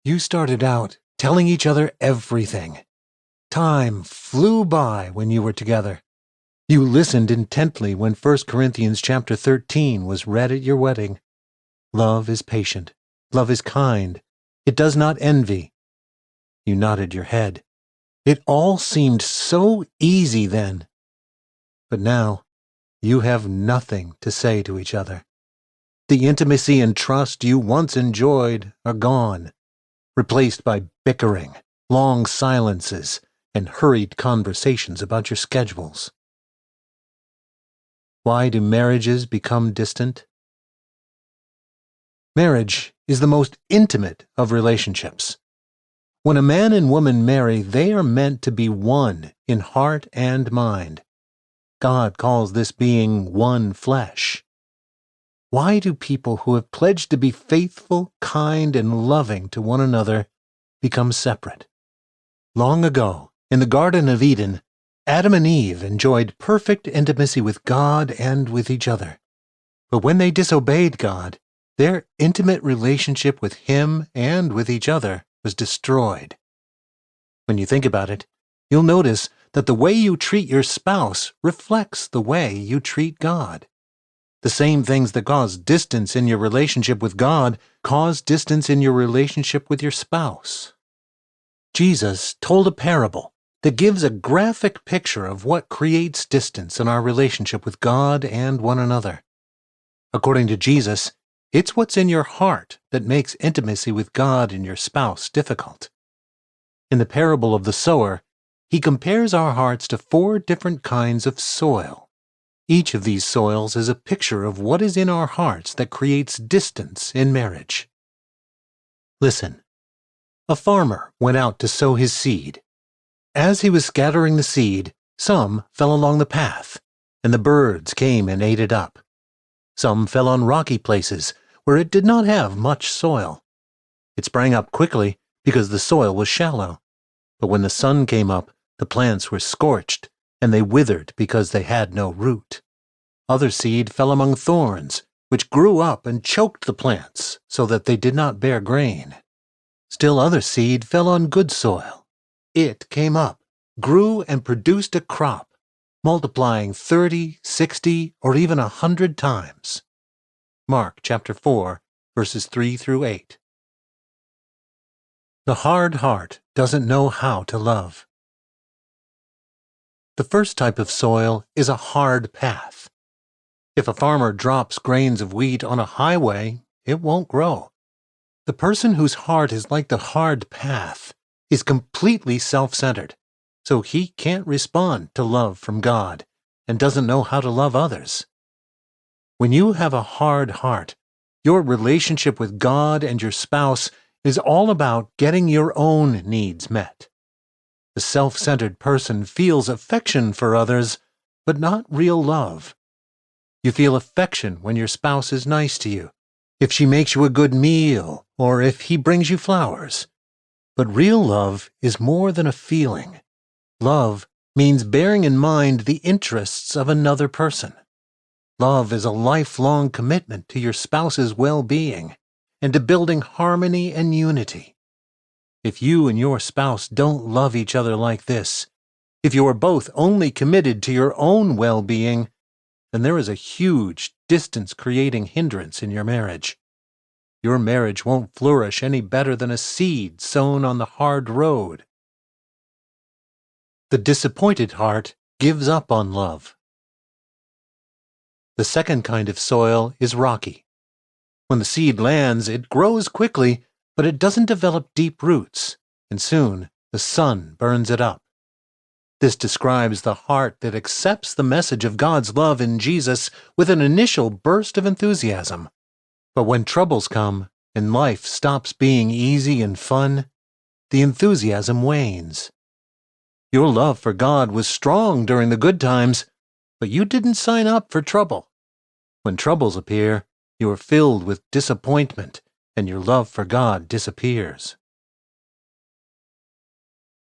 You started out telling each other everything. Time flew by when you were together. You listened intently when 1 Corinthians chapter 13 was read at your wedding. Love is patient. Love is kind. It does not envy. You nodded your head. It all seemed so easy then. But now, you have nothing to say to each other. The intimacy and trust you once enjoyed are gone, replaced by bickering, long silences, and hurried conversations about your schedules. Why do marriages become distant? Marriage is the most intimate of relationships. When a man and woman marry, they are meant to be one in heart and mind. God calls this being one flesh. Why do people who have pledged to be faithful, kind, and loving to one another become separate? Long ago, in the Garden of Eden, Adam and Eve enjoyed perfect intimacy with God and with each other. But when they disobeyed God, their intimate relationship with Him and with each other was destroyed. When you think about it, you'll notice that the way you treat your spouse reflects the way you treat God. The same things that cause distance in your relationship with God cause distance in your relationship with your spouse. Jesus told a parable that gives a graphic picture of what creates distance in our relationship with God and one another. According to Jesus, it's what's in your heart that makes intimacy with God and your spouse difficult. In the parable of the sower, he compares our hearts to 4 different kinds of soil. Each of these soils is a picture of what is in our hearts that creates distance in marriage. Listen. A farmer went out to sow his seed. As he was scattering the seed, some fell along the path, and the birds came and ate it up. Some fell on rocky places where it did not have much soil. It sprang up quickly because the soil was shallow. But when the sun came up, the plants were scorched, and they withered because they had no root. Other seed fell among thorns, which grew up and choked the plants so that they did not bear grain. Still other seed fell on good soil. It came up, grew, and produced a crop, multiplying 30, 60, or even 100 times. Mark chapter 4, verses 3 through 8. The hard heart doesn't know how to love. The first type of soil is a hard path. If a farmer drops grains of wheat on a highway, it won't grow. The person whose heart is like the hard path is completely self-centered, so he can't respond to love from God and doesn't know how to love others. When you have a hard heart, your relationship with God and your spouse is all about getting your own needs met. The self-centered person feels affection for others, but not real love. You feel affection when your spouse is nice to you, if she makes you a good meal, or if he brings you flowers. But real love is more than a feeling. Love means bearing in mind the interests of another person. Love is a lifelong commitment to your spouse's well-being and to building harmony and unity. If you and your spouse don't love each other like this, if you are both only committed to your own well-being, then there is a huge distance-creating hindrance in your marriage. Your marriage won't flourish any better than a seed sown on the hard road. The disappointed heart gives up on love. The second kind of soil is rocky. When the seed lands, it grows quickly, but it doesn't develop deep roots, and soon the sun burns it up. This describes the heart that accepts the message of God's love in Jesus with an initial burst of enthusiasm. But when troubles come and life stops being easy and fun, the enthusiasm wanes. Your love for God was strong during the good times, but you didn't sign up for trouble. When troubles appear, you are filled with disappointment, and your love for God disappears.